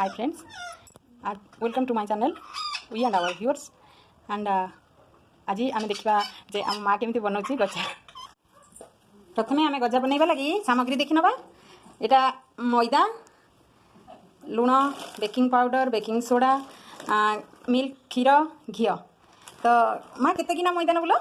Hi friends, welcome to my channel we and our viewers and आज आम देखा जे आम माँ केमती बनाऊँ गजा। प्रथमे आम गजा बनइबा लगी सामग्री देखि नबा। एटा मैदा, लुण, baking powder, baking soda, milk, क्षीर, घी। तो माँ केते गिना मैदा नबुल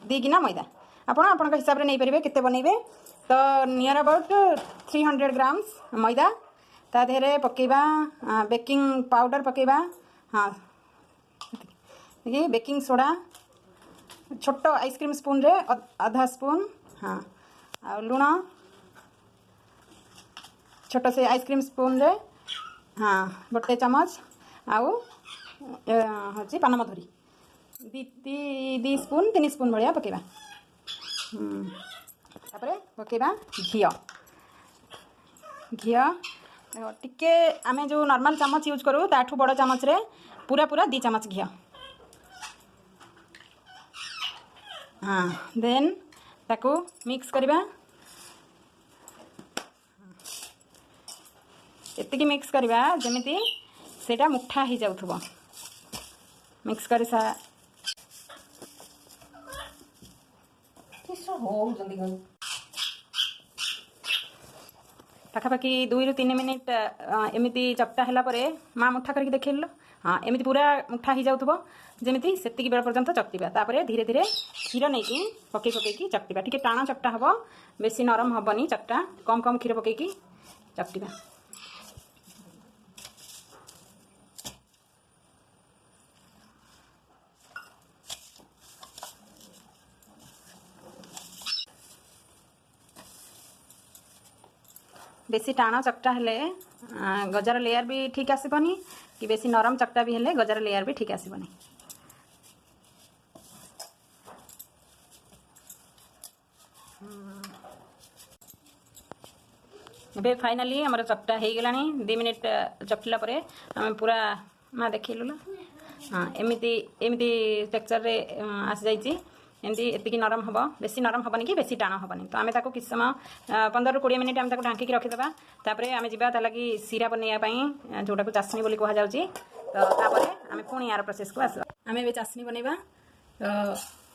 2 गिना मैदा आपण आपण हिसाब रे नहीं परिबे केते बनइबे। तो नियर अबाउट 300 ग्राम्स मैदा ता देहरे पकेबा बेकिंग पाउडर पकेबा। हाँ ये बेकिंग सोडा छोट आइसक्रीम स्पून रे आधा स्पून। हाँ आ लुण छोट से आइसक्रीम स्पून रे हाँ गोटे चमच आउ हूँ पानमधुरी दी स्पून 3 स्पून भाया पकेबा। तापरे पकेबा घी घी टिके आमे जो नॉर्मल चमच यूज करूँ ताठू बड़ चमच रे पूरा पूरा 2 चमच घी। हाँ देन ताकू मिक्स करबा। एतिकी मिक्स करबा जेमिति सेटा मुठा ही जाउथबो। मिक्स कर सा किसो हो जल्दी कर पाखापाखि 2 ରୁ 3 मिनिट एमती चपटा है माँ मुठा करके देखेल। हाँ एमती पूरा मुठा ही जाउथबो जेमिति सेतिकी बेला पर्यंत चकटिबा। तापरे धीरे धीरे क्षीर नहीं पकई पकईकी चकटिबा। टिके टाण चपटा हबो बेसी नरम हबनी चपटा कम कम क्षीर पकईकी चकटिबा। बेसी टाण चकटा हेले गजार लेयर भी ठीक आसबनी कि बेसी नरम चकटा भी हेले गजार लेयर भी ठीक आसबनी। ଏବେ फाइनाली हमर चकटा हो गलानी 2 मिनिट चकटिला परे आम पूरा माँ देखिलु। हाँ एमती एमती टेक्सचर रे आसी जाइए। एमती एतिकी नरम हम बेसी नरम हेनी कि बेसी टाण हेनी। तो आम किस समय 15 ରୁ 20 मिनिट आम ढांकी रखीदे। तापर आम जा लगी सीरा बनवाई जोटा को चाशनी बोली कह जाऊँगी। तो आम पुणी यार प्रोसेस को आसवा। आम ए चाशनी बनवा। तो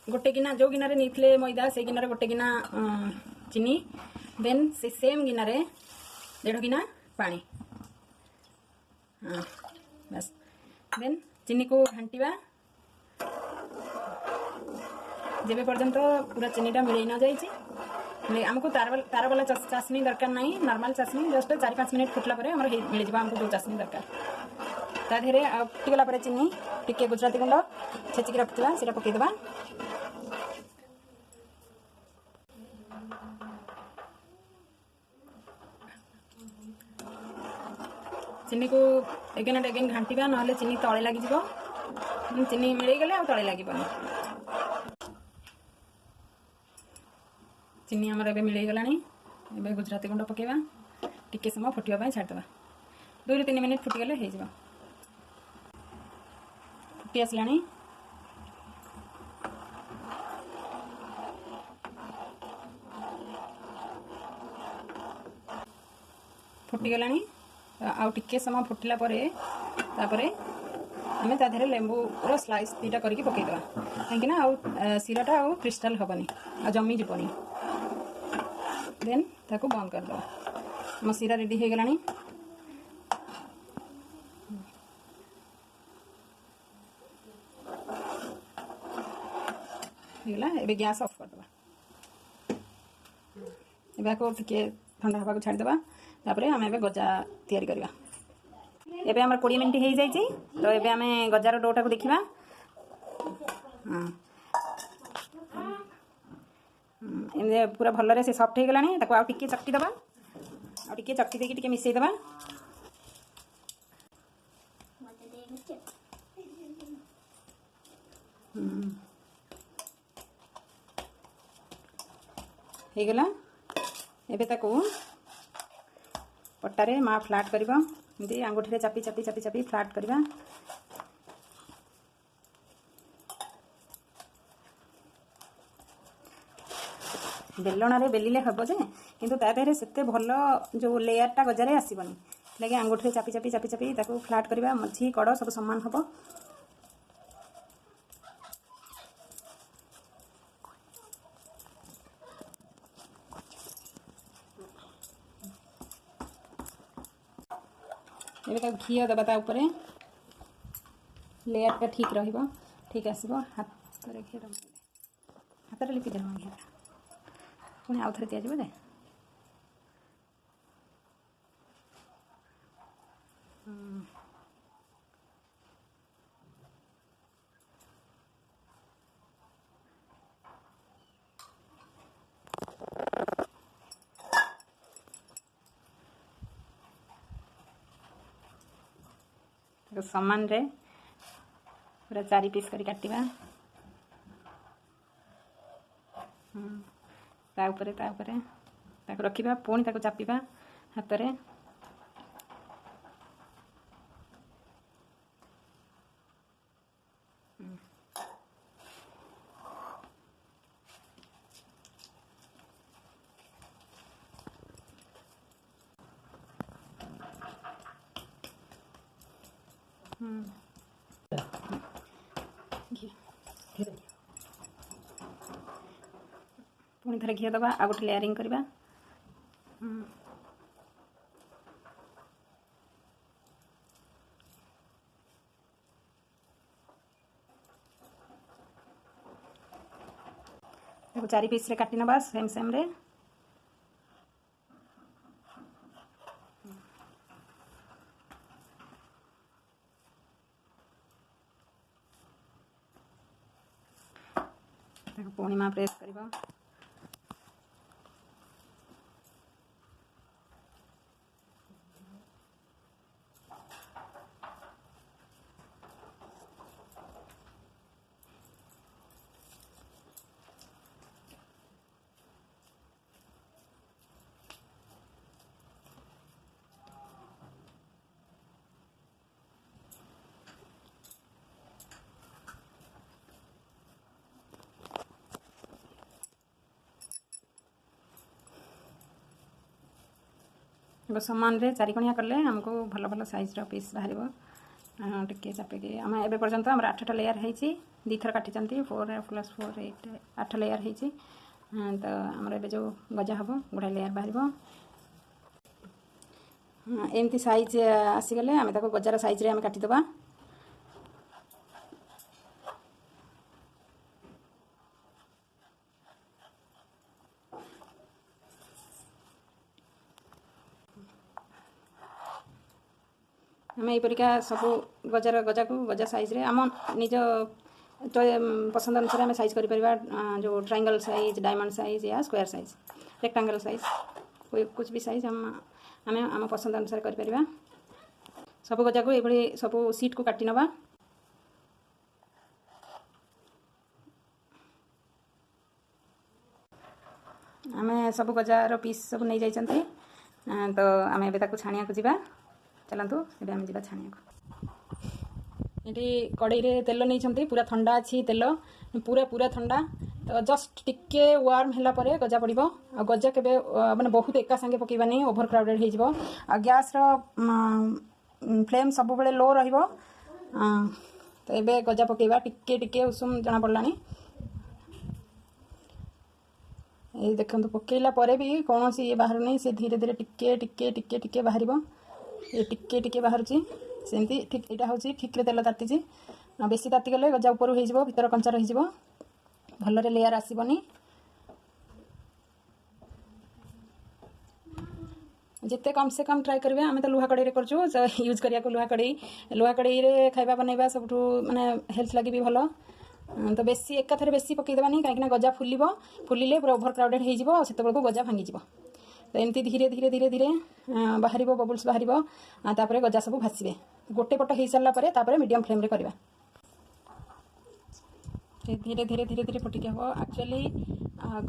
गोटे गिना जो गिनारे नहीं मैदा से गिनारे गोटे गिना चीनी देन से सेम गिनारे 1.5 गिना पानी। हाँ बस देन चीनी को घांटा जेबे पर्यंत पूरा चीनीटा मिल न जाइए। आमको तार वाला चाशनी दरकार नहीं नॉर्मल चाशनी जस्ट 4-5 मिनिट फुटला पर मिल जाए आमको जो चाशनी दरकार। ता देहरे फुटीगला पर चीनी टिके गुजराती गुंड छेचिकी रखा से पकईदे। चीनी को एगेन एंड एगेन घांटा ना चीनी तले लगिज। चीनी मिल गले तले लगे चीनी आमर ए मिल गला। गुजराती गुंड पकेबा टिके समय फुटापी छाड़देवा। 2 ରୁ 3 मिनिट फुटीगले हो फुटी आसला। फुटीगला आउ टिके समय फुटिला तापरे आम ताधे लेंबू स्लाइस 2टा करके पकईदे कहीं आउ सीराटा आउ क्रिस्टाल हेनी आ जमी जीवनी। देन ताको बंद करदे। आम सीरा रेडी हो गलानी। ए गैस ऑफ करदे। टिके ठंडा हवा छाड़देवा। तापरे आम ए गजा तैयारी करवा। एबे हमर 20 मिनिट हो जाइए। तो एबे आम गजार डोटा को देखा। हाँ पूरा भल से सफ्ट हो गलानी। ताको आउ टिके चकटी दबा आउ टिके चकटी देकी टिके मिसई दबा। हो गला। एबे ताको पट्टारे माँ फ्लाट करबा एमती आंगुठी चापी चापी चापी चापी फ्लाट करबा। बेलण रे बेलिले हम जे किंतु ता देहरे सेते भल जो लेयरटा गजारे आसबनी लगे आंगुठी चापी चापी चापी चापी ताको फ्लाट करवा मझी कड़ सब समान हम। ये घी दबा ऊपर लेयर ठीक रहिबो ठीक आसो हाथ में घी हाथ में लिपि देव घी पुणी आउ थे दिज्व जे समान रे पूरा 4 पीस करी काटिबा ता ऊपर ताको रखिबा पुणी ताको चापिबा हाथ रे पुणी थे घी दबा आ गोटे लेयरिंग करवा देखो 4 पीस रे काटी नबा सेम सेम रे देखो पूर्णिमा प्रेस करवा समान रे 4 कोणिया करले हमको भल भल साइज रो पीस बाहर टिके चापिके आम एबे पर्यंत हमर 8टा लेयर हेची 2 थर काटी चंती 4 + 4 8 लेयर हेची तो हमर एबे जो गजा हबो गुडा लेयर बाहरबो एमती साइज आसी गले आमे ताको गजार साइज रे आमे काटी दबा आम यपरिका सब गजार गजा को गजा साइज रे आम निज पसंद अनुसार आम साइज कर जो ट्रायंगल साइज डायमंड साइज या स्क्वायर साइज रेक्टेंगल साइज कोई कुछ भी साइज आम आम पसंद अनुसार कर सब गजा को ये सब सीट को काटी नवा आम सब गजार पीस सब नहीं जाइछंती तो आम एबे ताको छाणिया को जीवा चलतु ये आम जा छाणिया ये कड़ई रे तेल नहीं पूरा ठंडा अच्छी तेल पूरा पूरा ठंडा तो जस्ट टिके वार्म है परे गजा पड़ो आ गजा के माने बहुत एका संगे पकेबानी ओभर क्राउडेड हो गैस फ्लेम सब बेले लो रहिबो तो ये गजा पकेबा टिके टिके उषुम जना पड़लानी ये देखंतु पकेला परे भी कौन सी ये बाहर नहीं से धीरे धीरे टिके टिके टिके टिके बाहर ये टिके टिके बाहर सेमती ठीक यहाँ हूँ ठीक तेल ताती बेसी ताती गले गजा ऊपर हो भीतर कंचा रही भलरे लेयर आसबनी जिते कम से कम ट्राए करेंगे आम तो लुहा कड़े कर यूज करिया लुहा कड़े खाइबा बनैबा सब माने हेल्थ लगी भी भल तो बेसी एकाथरे बेसी पकईदेवानी कहीं गजा फुलिले पूरा ओभर क्राउडेड हो गजा भांगी तो एमती धीरे धीरे धीरे धीरे बाहर बबुल्स बाहर गजा सब भाषे गोटे पट हो सारापर मीडियम फ्लेम रे करवा धीरे धीरे धीरे धीरे फटिक हम एक्चुअली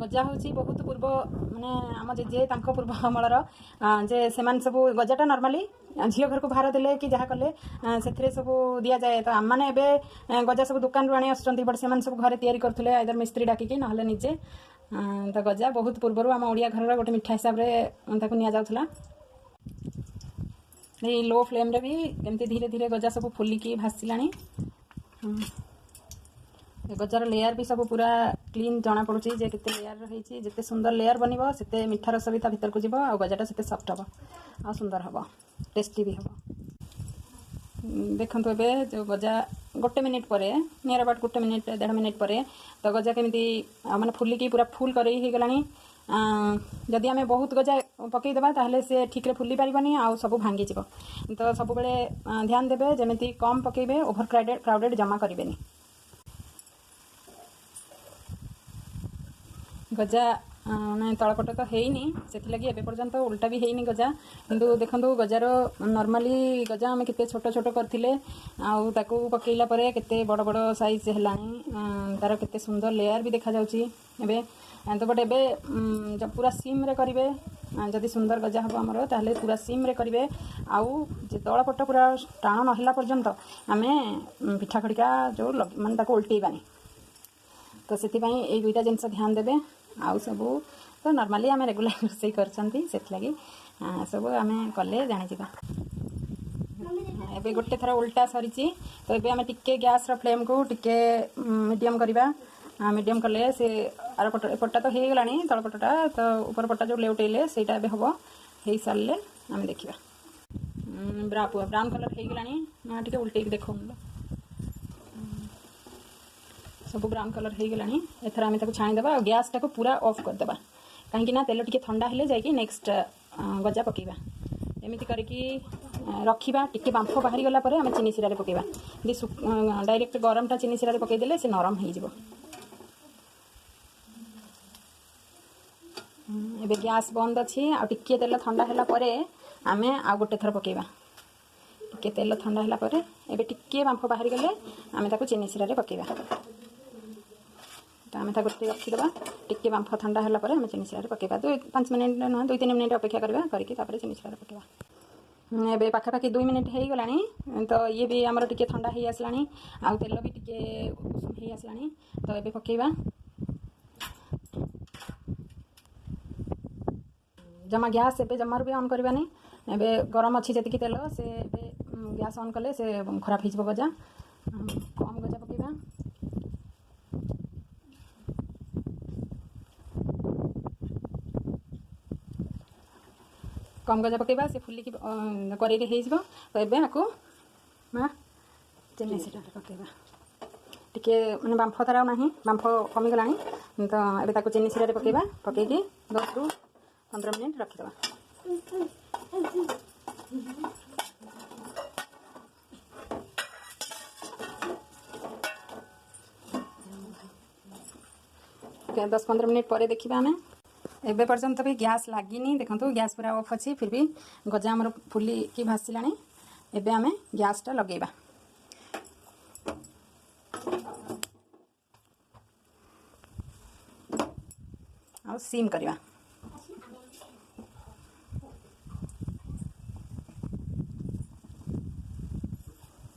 गजा हूँ बहुत पूर्व माने आम जेजे पूर्व अमलर जे से सब गजाटा नॉर्मली झील घर को बाहर देले कि जहाँ कले से सब दि जाए तो आम मैंने गजा सब दुकान आनी आसुँच बट से सब घरे तैयारी करते आइदर मिस्त्री डाकिकी ना निजे तो गजा बहुत पूर्वर आम ओडिया घर गोटे मिठा हिसाब से नि जाऊला ये लो फ्लेम रे भी एमती धीरे धीरे गजा सब फुलिकी भासिलानी। गजार लेयर भी सब पूरा क्लीन जना पड़ुची जे केते लेयर रही जिते सुंदर लेयर बनइबो सेते मिठा रस भी ता भीतर को जीवो आ गजाटा सेते सॉफ्ट हबो आ सुंदर हबो टेस्टी भी हबो। देखंतु एबे जो गजा गोटे मिनिट परे नियर अबाउट गोटे मिनिट 1.5 मिनिट परे तो गजा केमिति माने फुलिकी पूरा फुल करई हे गलानी। जदि आम बहुत गजा पकईदेवा ताहले से ठीक रे फुली पारिबनी आ सब भांगी जीवो। तो सब बेले ध्यान देबे जेमिति कम पकईबे ओभर क्राउडेड जमा करिवेनी। गजा ना तलपट तो हैनी से लगी एबे पर्यंत उल्टा भी हैनी गजा किंतु देखंतु गजार नॉर्मली गजा आम केते छोट छोट करथिले आउ ताकू पकेइला परे केते बड़ बड़ साइज हेलानी तार केते सुंदर लेयर भी देखा जाउची। एबे तो बट एबे जब पूरा सीम रे करिवे जदि सुंदर गजा हबो हमरो ताहले पूरा सीम रे करिवे आउ जे तलपट पूरा टाण न हला पर्यंत आमे पिठा खड़िका जो माने ताकू उल्टेइबानी। तो से ये दुईटा जिनस ध्यान देवे आउ सब तो नॉर्मली आम रेगुलर रोषे कर सब आम कले जानी एबे गोटे थर उल्टा सरी तो ये आम टिके गैस फ्लेम को टिके मीडियम करवा मीडियम कले से आर पटा तो हो गलानी तलपटा तो ऊपर पटा जो लेउटेले सेटा हम हो सारे आम देखा ब्राउन कलर हो गलानी टिके उल्टे देख सब ब्राउन कलर हो गलानी। एथर आम छाणीदेवा और गैस टाक पूरा ऑफ करदेवा कहीं तेल टिके ठंडा हेले जाइए नेक्स्ट गजा पकेबा एमती करके रखा टिके बांफ बाहरी गला पर आम चीनी सिरा पकेबा डायरेक्ट गरमटा चीनी सिरा पकईदेले से नरम हो। एबे गैस बंद अच्छी आ टिके तेल ठंडा हैला परे आमे आ गोटे थर पकेबा टिके तेल ठंडा हैला परे एबे टिके बांफ बाहरी गले आमे ताको चीनी सिरा पकेबा आम गोटे रखीदा टिके बांफ ठंडा है आम चीनी सिरा पकेबा 5 मिनट ना 2-3 मिनट अपेक्षा करवा करके चीनी सिरा पकेबा। एबे पाखापाखि 2 मिनट हो गलानी तो ये भी आमर टिके ठंडा हो आसलानी आउ तेल भी टिके उषुम हो आसलानी तो एबे पकेबा जमा गैस एबे जमार भी ऑन करवानी एबे गरम अच्छी जी तेल से गैस ऑन कले से खराब हो गजा कम गजा पकेबा। कम गजा पकेबा से फुलिकी कड़े हो तो एबे आकु चीनी सिरा पकेबा टिके माने बांफ तार ना बांफ कमिगला तो एबे ताकु चीनी सिरा पकेबा पकईकी 10 ରୁ 15 मिनट रखीदा। ओके 10-15 मिनट पर देखा आम एबे पर्यंत भी गैस लगिनी देखो गैस पूरा ऑफ अच्छी फिर भी गजा आमर फुली की भासिला एबे आम गैसटा लगेबा और सीम करवा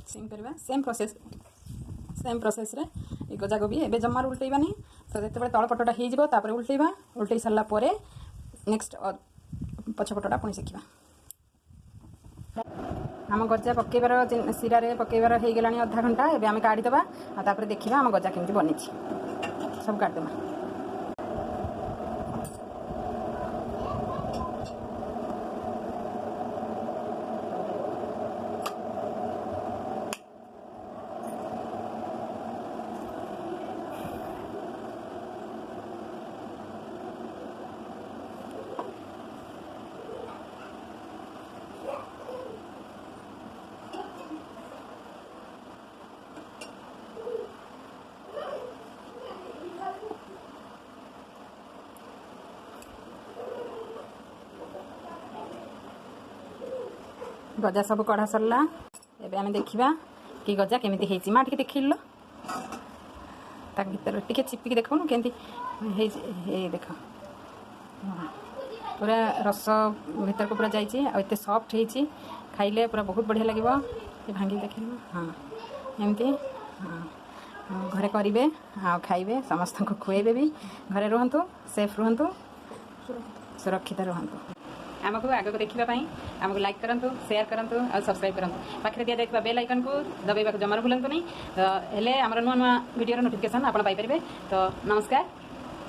सीम करवा सेम प्रोसेस रे गजा को भी एबे जमार उल्टेबानी तो जिते तलपटा हो उल्टेबा उल्टे सारा पर नेक्स्ट पछपटा पुणी शिखा आम गजा पकेबार सिरा पकेबार हो गला अधा घंटा एबे आम काढ़ीदेवा तापर देखा आम गजा केमती बनी सब काढ़ीदेवा। गजा सब कढ़ा सरला एबे आम देखा कि गजा केमिति हेची माँ टिके देखिल भीतर टिके चिपिकी देखो केमती देख पूरा रस भीतर को पूरा जाइए आते सफ्ट होती खाइले पूरा बहुत बढ़िया लगे भांगी देख हाँ एमती हाँ घरे करेंगे आ खाइबे समस्त को खुएबे भी घरे रुहतु सेफ रुहतु सुरक्षित रुहतु। आमको आगक देखापी आमको लाइक करूँ शेयर करूँ और सब्सक्राइब करूँ पाखे दि जाए बेल आइकन को दबाइबा जमार भूलु नहीं हेले आम नुआ नुआ वीडियो नोटिफिकेशन आप पाइपर तो नमस्कार।